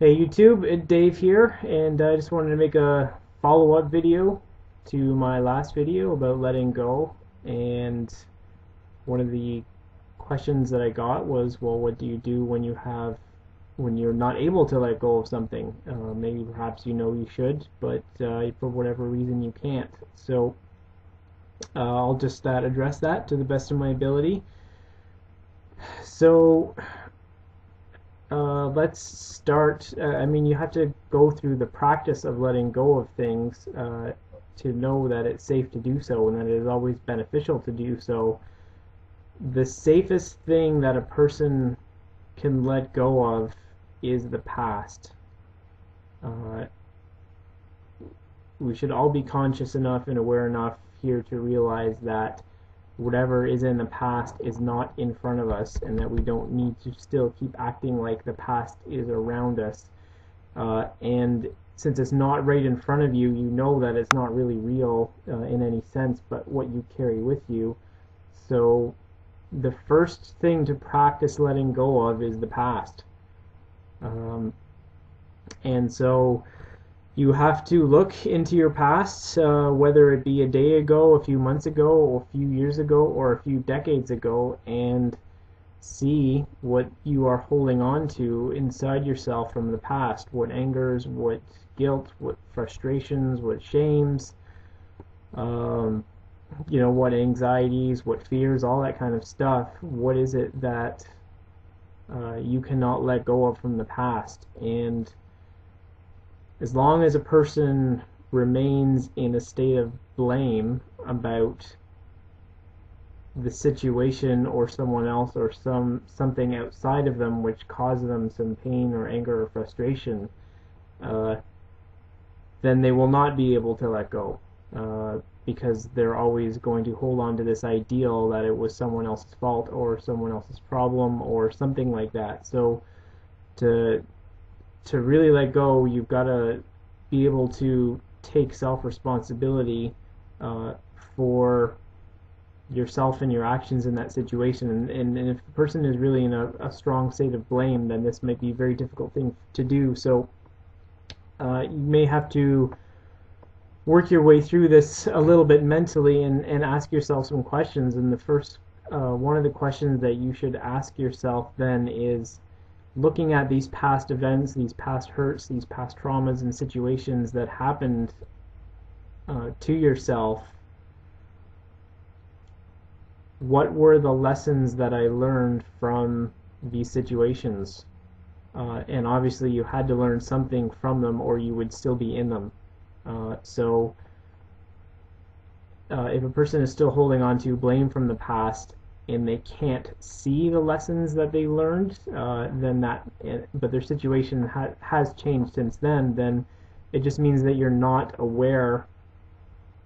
Hey YouTube, Dave here, and I just wanted to make a follow-up video to my last video about letting go. And one of the questions that I got was, well, what do you do when you're not able to let go of something? Maybe perhaps you know you should, but for whatever reason you can't. So I'll just address that to the best of my ability. So let's start. You have to go through the practice of letting go of things to know that it's safe to do so and that it is always beneficial to do so. The safest thing that a person can let go of is the past. Uh, we should all be conscious enough and aware enough here to realize that whatever is in the past is not in front of us, and that we don't need to still keep acting like the past is around us. And since it's not right in front of you, you know that it's not really real in any sense, but what you carry with you. So the first thing to practice letting go of is the past. And so you have to look into your past, whether it be a day ago, a few months ago, or a few years ago, or a few decades ago, and see what you are holding on to inside yourself from the past. What angers, what guilt, what frustrations, what shames, what anxieties, what fears, all that kind of stuff. What is it that you cannot let go of from the past? And as long as a person remains in a state of blame about the situation or someone else or something outside of them which causes them some pain or anger or frustration, then they will not be able to let go, because they're always going to hold on to this ideal that it was someone else's fault or someone else's problem or something like that. So to really let go, you've got to be able to take self-responsibility for yourself and your actions in that situation. And if the person is really in a strong state of blame, then this might be a very difficult thing to do. So you may have to work your way through this a little bit mentally and ask yourself some questions. And the first one of the questions that you should ask yourself then is, looking at these past events, these past hurts, these past traumas and situations that happened to yourself, what were the lessons that I learned from these situations? And obviously you had to learn something from them or you would still be in them. So if a person is still holding on to blame from the past and they can't see the lessons that they learned, but their situation has changed since then it just means that you're not aware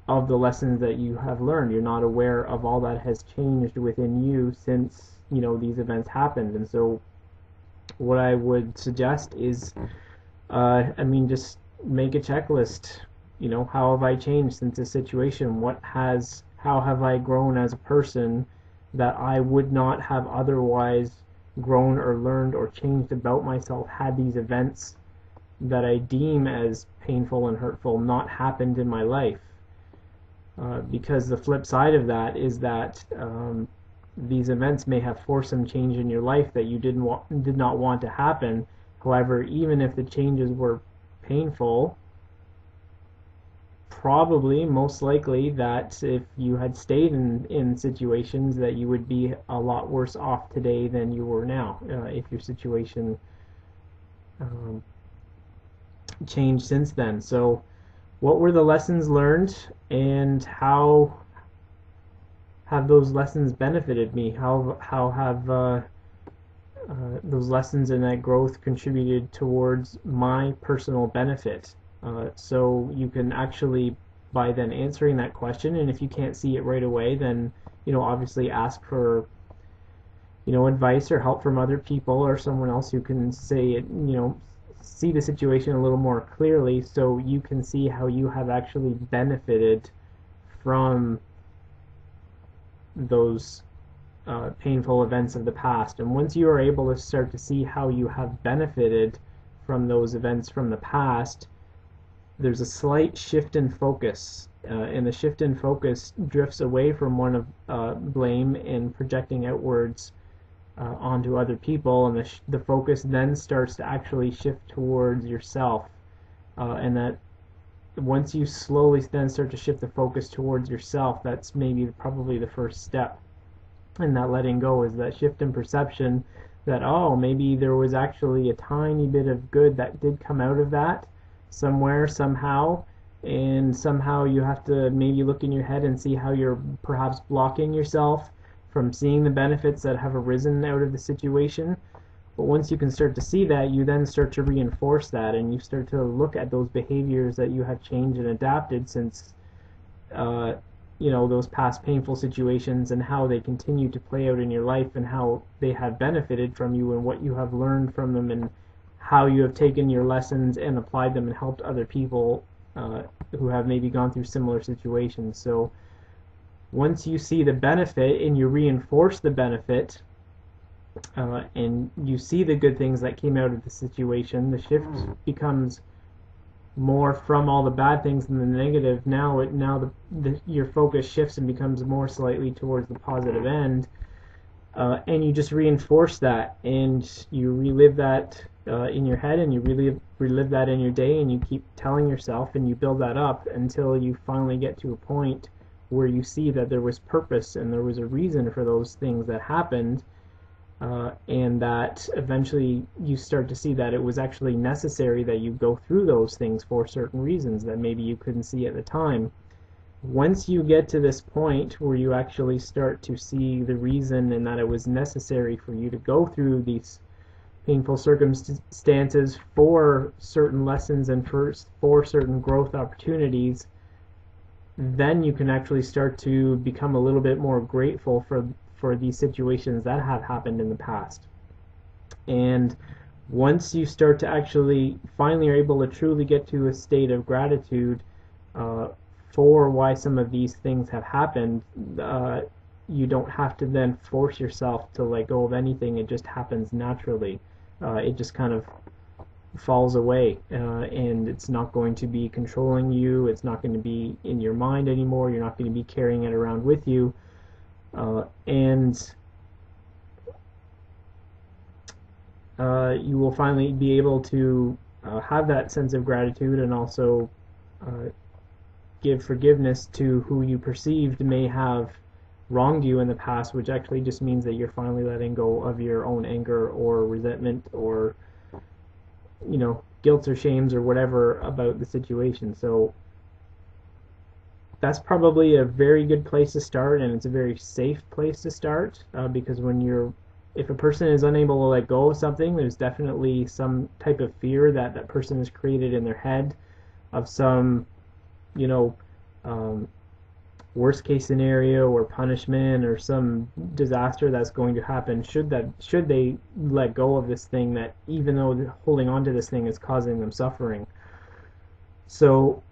of the lessons that you have learned. You're not aware of all that has changed within you since these events happened. And so what I would suggest is, just make a checklist. How have I changed since this situation? How have I grown as a person that I would not have otherwise grown or learned or changed about myself had these events that I deem as painful and hurtful not happened in my life? Because the flip side of that is that these events may have forced some change in your life that you did not want to happen. However, even if the changes were painful, probably most likely that if you had stayed in situations that you would be a lot worse off today than you were now, if your situation changed since then. So what were the lessons learned, and how have those lessons benefited me? How have those lessons and that growth contributed towards my personal benefit? So you can actually, by then answering that question, and if you can't see it right away, then obviously ask for advice or help from other people or someone else who can say it, see the situation a little more clearly, so you can see how you have actually benefited from those painful events of the past. And once you are able to start to see how you have benefited from those events from the past, there's a slight shift in focus, and the shift in focus drifts away from one of blame and projecting outwards onto other people, and the focus then starts to actually shift towards yourself, and that once you slowly then start to shift the focus towards yourself, that's maybe probably the first step in that letting go, is that shift in perception that, oh, maybe there was actually a tiny bit of good that did come out of that somewhere, somehow, and somehow you have to maybe look in your head and see how you're perhaps blocking yourself from seeing the benefits that have arisen out of the situation. But once you can start to see that, you then start to reinforce that, and you start to look at those behaviors that you have changed and adapted since those past painful situations, and how they continue to play out in your life, and how they have benefited from you, and what you have learned from them, and how you have taken your lessons and applied them and helped other people who have maybe gone through similar situations. So once you see the benefit and you reinforce the benefit, and you see the good things that came out of the situation, the shift becomes more from all the bad things than the negative. Now your focus shifts and becomes more slightly towards the positive end, and you just reinforce that, and you relive that in your head, and you relive that in your day, and you keep telling yourself, and you build that up until you finally get to a point where you see that there was purpose and there was a reason for those things that happened, and that eventually you start to see that it was actually necessary that you go through those things for certain reasons that maybe you couldn't see at the time. Once you get to this point where you actually start to see the reason and that it was necessary for you to go through these painful circumstances for certain lessons and for certain growth opportunities, then you can actually start to become a little bit more grateful for these situations that have happened in the past. And once you start to actually finally are able to truly get to a state of gratitude for why some of these things have happened, you don't have to then force yourself to let go of anything. It just happens naturally. It just kind of falls away, and it's not going to be controlling you. It's not going to be in your mind anymore. You're not going to be carrying it around with you. And you will finally be able to have that sense of gratitude, and also give forgiveness to who you perceived may have wronged you in the past, which actually just means that you're finally letting go of your own anger or resentment or guilt or shames or whatever about the situation. So that's probably a very good place to start, and it's a very safe place to start, because if a person is unable to let go of something, there's definitely some type of fear that person has created in their head of some worst case scenario or punishment or some disaster that's going to happen should they let go of this thing, that even though holding on to this thing is causing them suffering. So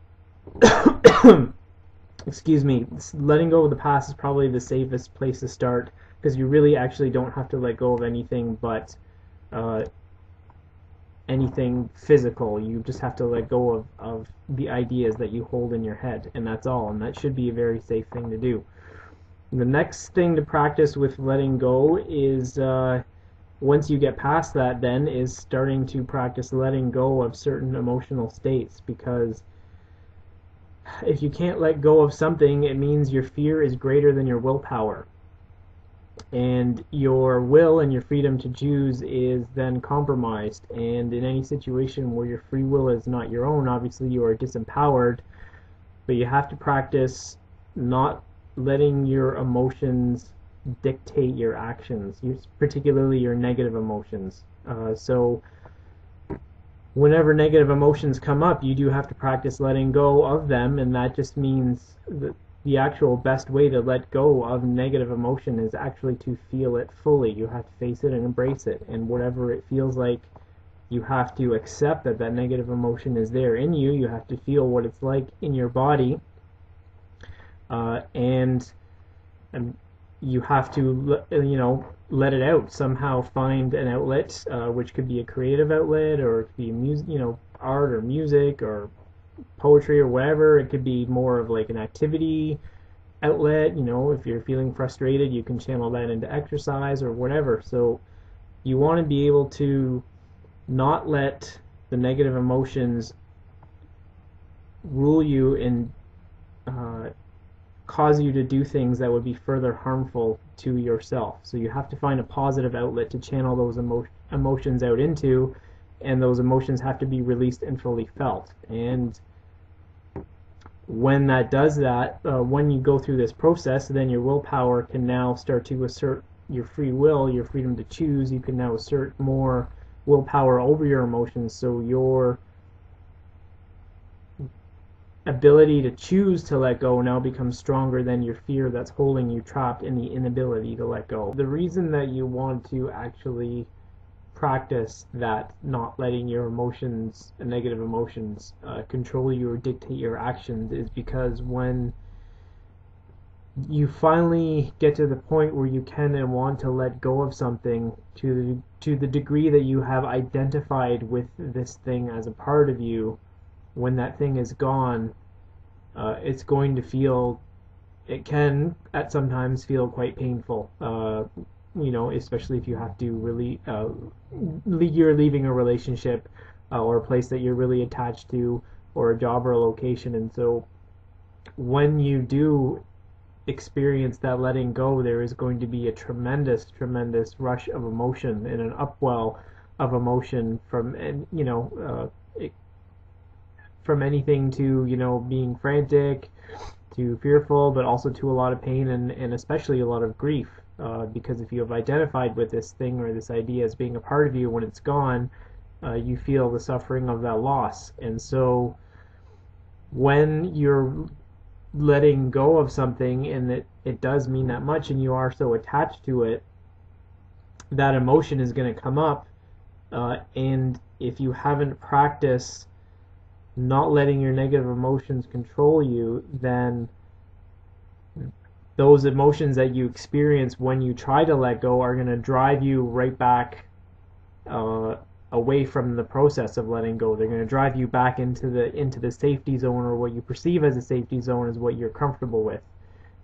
excuse me, letting go of the past is probably the safest place to start, because you really actually don't have to let go of anything but anything physical. You just have to let go of the ideas that you hold in your head, and that's all, and that should be a very safe thing to do. The next thing to practice with letting go is, once you get past that, then is starting to practice letting go of certain emotional states, because if you can't let go of something, it means your fear is greater than your willpower. And your will and your freedom to choose is then compromised. And in any situation where your free will is not your own, obviously you are disempowered, but you have to practice not letting your emotions dictate your actions, particularly your negative emotions. So whenever negative emotions come up, you do have to practice letting go of them, and that just means that the actual best way to let go of negative emotion is actually to feel it fully. You have to face it and embrace it, and whatever it feels like, you have to accept that negative emotion is there in you. You have to feel what it's like in your body, and you have to let it out somehow. Find an outlet, which could be a creative outlet, or it could be music, art or music or poetry or whatever. It could be more of like an activity outlet. If you're feeling frustrated, you can channel that into exercise or whatever. So you want to be able to not let the negative emotions rule you and cause you to do things that would be further harmful to yourself. So you have to find a positive outlet to channel those emotions out into, and those emotions have to be released and fully felt. And when that does that, when you go through this process, then your willpower can now start to assert your free will, your freedom to choose. You can now assert more willpower over your emotions, so your ability to choose to let go now becomes stronger than your fear that's holding you trapped in the inability to let go. The reason that you want to actually practice that, not letting your emotions, negative emotions, control you or dictate your actions, is because when you finally get to the point where you can and want to let go of something to the degree that you have identified with this thing as a part of you, when that thing is gone, it's going to feel, it can at sometimes feel quite painful, especially if you have to really, you're leaving a relationship or a place that you're really attached to, or a job or a location. And so when you do experience that letting go, there is going to be a tremendous rush of emotion and an upwell of emotion from, from anything to being frantic, to fearful, but also to a lot of pain and especially a lot of grief, because if you have identified with this thing or this idea as being a part of you, when it's gone, you feel the suffering of that loss. And so when you're letting go of something and it does mean that much and you are so attached to it, that emotion is going to come up, and if you haven't practiced not letting your negative emotions control you, then those emotions that you experience when you try to let go are going to drive you right back away from the process of letting go. They're going to drive you back into the safety zone, or what you perceive as a safety zone is what you're comfortable with.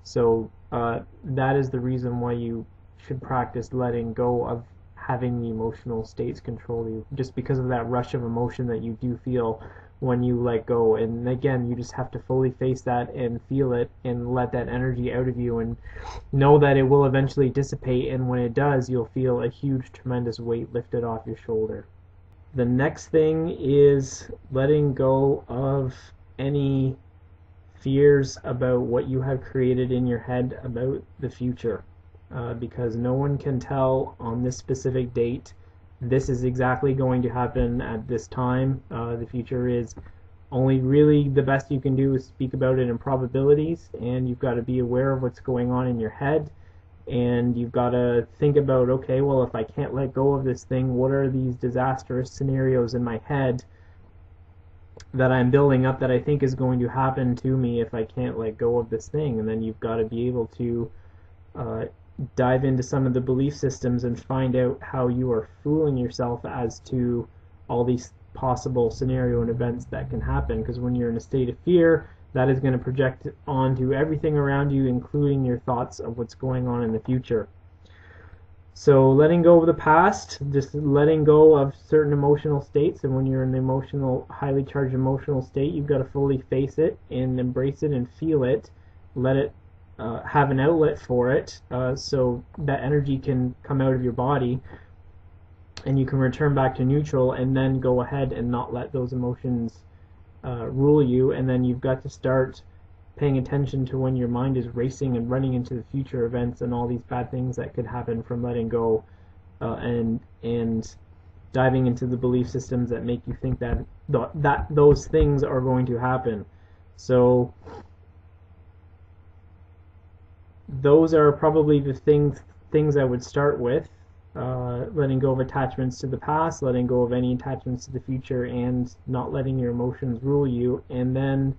So that is the reason why you should practice letting go of having the emotional states control you, just because of that rush of emotion that you do feel when you let go. And again, you just have to fully face that and feel it and let that energy out of you, and know that it will eventually dissipate, and when it does, you'll feel a huge, tremendous weight lifted off your shoulder. The next thing is letting go of any fears about what you have created in your head about the future, because no one can tell on this specific date this is exactly going to happen at this time. The future is only really, the best you can do is speak about it in probabilities, and you've got to be aware of what's going on in your head, and you've got to think about, okay, well, if I can't let go of this thing, what are these disastrous scenarios in my head that I'm building up that I think is going to happen to me if I can't let go of this thing? And then you've got to be able to dive into some of the belief systems and find out how you are fooling yourself as to all these possible scenario and events that can happen, because when you're in a state of fear, that is going to project onto everything around you, including your thoughts of what's going on in the future. So letting go of the past, just letting go of certain emotional states, and when you're in the highly charged emotional state, you've got to fully face it and embrace it and feel it, let it have an outlet for it, so that energy can come out of your body and you can return back to neutral, and then go ahead and not let those emotions rule you. And then you've got to start paying attention to when your mind is racing and running into the future events and all these bad things that could happen from letting go, and diving into the belief systems that make you think that those things are going to happen. So those are probably the things I would start with. Letting go of attachments to the past, letting go of any attachments to the future, and not letting your emotions rule you. And then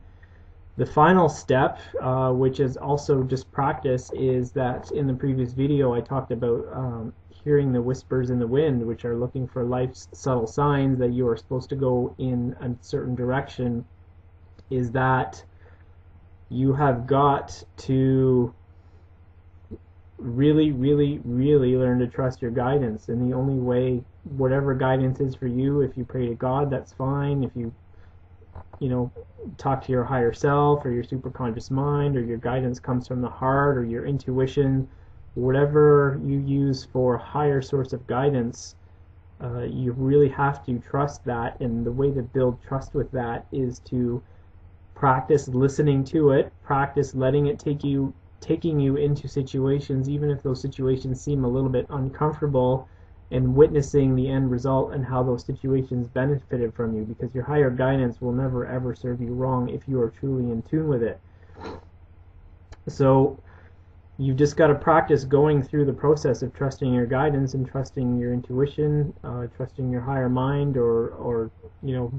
The final step, which is also just practice, is that in the previous video I talked about hearing the whispers in the wind, which are looking for life's subtle signs that you are supposed to go in a certain direction, is that you have got to really, really, really learn to trust your guidance. And the only way, whatever guidance is for you, if you pray to God, that's fine. If you talk to your higher self or your superconscious mind, or your guidance comes from the heart or your intuition, whatever you use for a higher source of guidance, you really have to trust that. And the way to build trust with that is to practice listening to it, practice letting it taking you into situations, even if those situations seem a little bit uncomfortable, and witnessing the end result and how those situations benefited from you, because your higher guidance will never ever serve you wrong if you are truly in tune with it. So you've just got to practice going through the process of trusting your guidance and trusting your intuition, trusting your higher mind, or your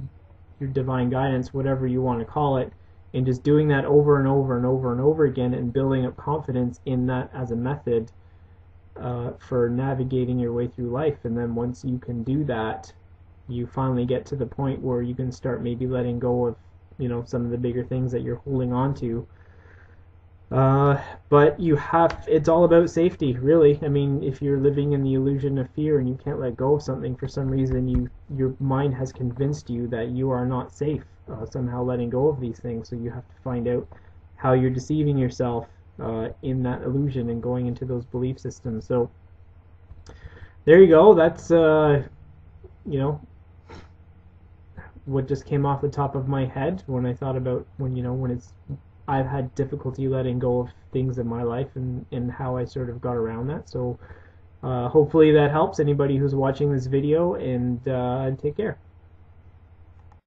divine guidance, whatever you want to call it, and just doing that over and over and over and over again, and building up confidence in that as a method for navigating your way through life. And then once you can do that, you finally get to the point where you can start maybe letting go of some of the bigger things that you're holding on to. But it's all about safety, really. I mean, if you're living in the illusion of fear and you can't let go of something for some reason, your mind has convinced you that you are not safe, somehow letting go of these things. So you have to find out how you're deceiving yourself in that illusion and going into those belief systems. So there you go. That's what just came off the top of my head when I thought about when I've had difficulty letting go of things in my life, and how I sort of got around that. So hopefully that helps anybody who's watching this video, and take care.